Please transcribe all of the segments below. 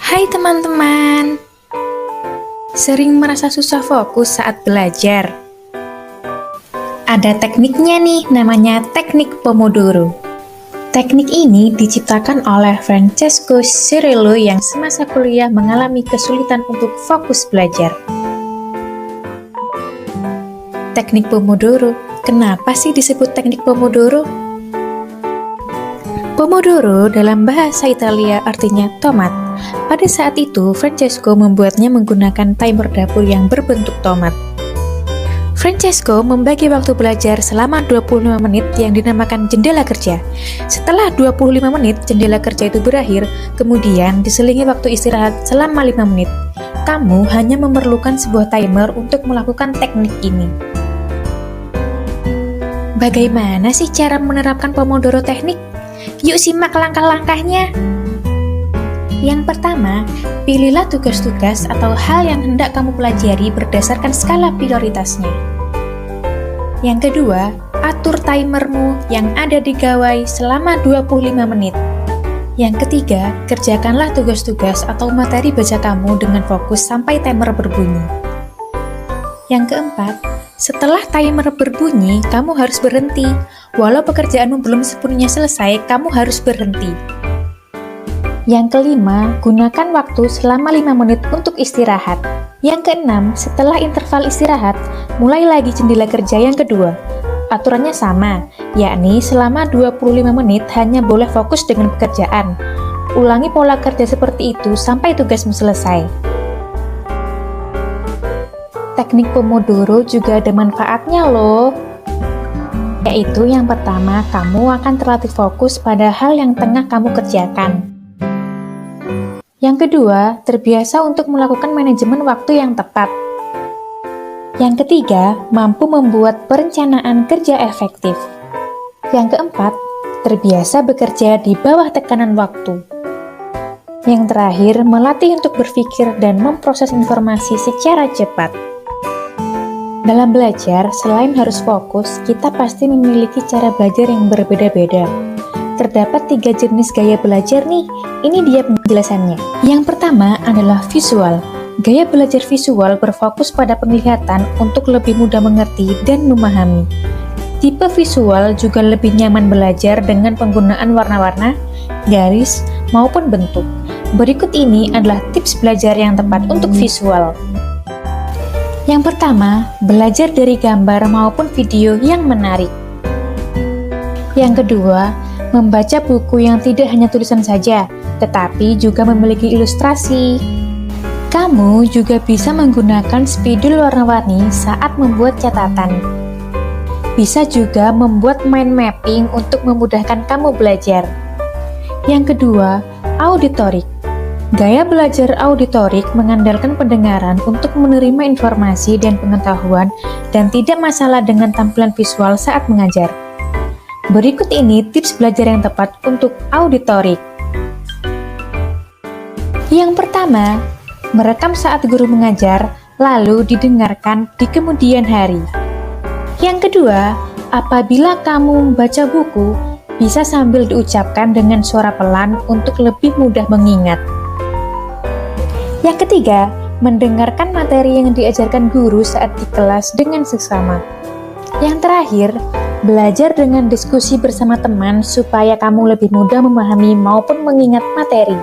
Hai teman-teman, sering merasa susah fokus saat belajar? Ada tekniknya nih, namanya teknik Pomodoro. Teknik ini diciptakan oleh Francesco Cirillo yang semasa kuliah mengalami kesulitan untuk fokus belajar. Teknik Pomodoro, kenapa sih disebut teknik Pomodoro? Pomodoro dalam bahasa Italia artinya tomat. Pada saat itu, Francesco membuatnya menggunakan timer dapur yang berbentuk tomat. Francesco membagi waktu belajar selama 25 menit yang dinamakan jendela kerja. Setelah 25 menit jendela kerja itu berakhir, kemudian diselingi waktu istirahat selama 5 menit. Kamu hanya memerlukan sebuah timer untuk melakukan teknik ini. Bagaimana sih cara menerapkan Pomodoro teknik? Yuk simak langkah-langkahnya. Yang pertama, pilihlah tugas-tugas atau hal yang hendak kamu pelajari berdasarkan skala prioritasnya. Yang kedua, atur timermu yang ada di gawai selama 25 menit. Yang ketiga, kerjakanlah tugas-tugas atau materi baca kamu dengan fokus sampai timer berbunyi. Yang keempat, setelah timer berbunyi, kamu harus berhenti. Walau pekerjaanmu belum sepenuhnya selesai, kamu harus berhenti. Yang kelima, gunakan waktu selama 5 menit untuk istirahat. Yang keenam, setelah interval istirahat, mulai lagi jendela kerja yang kedua. Aturannya sama, yakni selama 25 menit hanya boleh fokus dengan pekerjaan. Ulangi pola kerja seperti itu sampai tugasmu selesai. Teknik Pomodoro juga ada manfaatnya loh. Yaitu yang pertama, kamu akan terlatih fokus pada hal yang tengah kamu kerjakan. Yang kedua, terbiasa untuk melakukan manajemen waktu yang tepat. Yang ketiga, mampu membuat perencanaan kerja efektif. Yang keempat, terbiasa bekerja di bawah tekanan waktu. Yang terakhir, melatih untuk berpikir dan memproses informasi secara cepat. Dalam belajar, selain harus fokus, kita pasti memiliki cara belajar yang berbeda-beda. Terdapat 3 jenis gaya belajar nih, ini dia penjelasannya. Yang pertama adalah visual. Gaya belajar visual berfokus pada penglihatan untuk lebih mudah mengerti dan memahami. Tipe visual juga lebih nyaman belajar dengan penggunaan warna-warna, garis, maupun bentuk. Berikut ini adalah tips belajar yang tepat untuk visual. Yang pertama, belajar dari gambar maupun video yang menarik. Yang kedua, membaca buku yang tidak hanya tulisan saja, tetapi juga memiliki ilustrasi. Kamu juga bisa menggunakan spidol warna-warni saat membuat catatan. Bisa juga membuat mind mapping untuk memudahkan kamu belajar. Yang kedua, auditorik. Gaya belajar auditorik mengandalkan pendengaran untuk menerima informasi dan pengetahuan dan tidak masalah dengan tampilan visual saat mengajar. Berikut ini tips belajar yang tepat untuk auditorik. Yang pertama, merekam saat guru mengajar, lalu didengarkan di kemudian hari. Yang kedua, apabila kamu membaca buku, bisa sambil diucapkan dengan suara pelan untuk lebih mudah mengingat. Yang ketiga, mendengarkan materi yang diajarkan guru saat di kelas dengan seksama. Yang terakhir, belajar dengan diskusi bersama teman supaya kamu lebih mudah memahami maupun mengingat materi.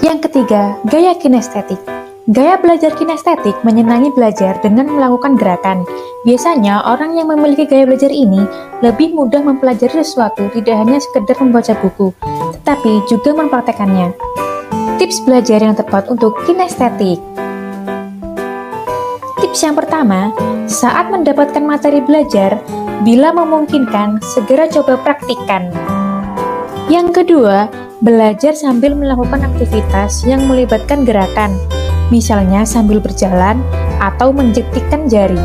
Yang ketiga, gaya kinestetik. Gaya belajar kinestetik menyenangi belajar dengan melakukan gerakan. Biasanya, orang yang memiliki gaya belajar ini lebih mudah mempelajari sesuatu, tidak hanya sekedar membaca buku, tetapi juga mempraktekannya. Tips belajar yang tepat untuk kinestetik. Tips yang pertama, saat mendapatkan materi belajar, bila memungkinkan, segera coba praktikkan. Yang kedua, belajar sambil melakukan aktivitas yang melibatkan gerakan, misalnya sambil berjalan atau menjetikkan jari.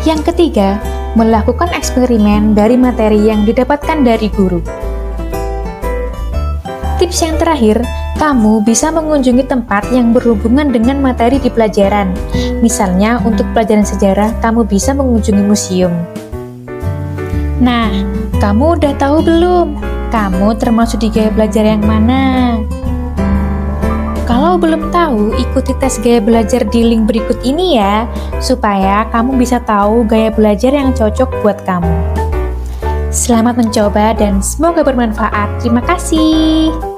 Yang ketiga, melakukan eksperimen dari materi yang didapatkan dari guru. Tips yang terakhir, kamu bisa mengunjungi tempat yang berhubungan dengan materi di pelajaran. Misalnya, untuk pelajaran sejarah, kamu bisa mengunjungi museum. Nah, kamu udah tahu belum? Kamu termasuk di gaya belajar yang mana? Kalau belum tahu, ikuti tes gaya belajar di link berikut ini ya, supaya kamu bisa tahu gaya belajar yang cocok buat kamu. Selamat mencoba dan semoga bermanfaat. Terima kasih.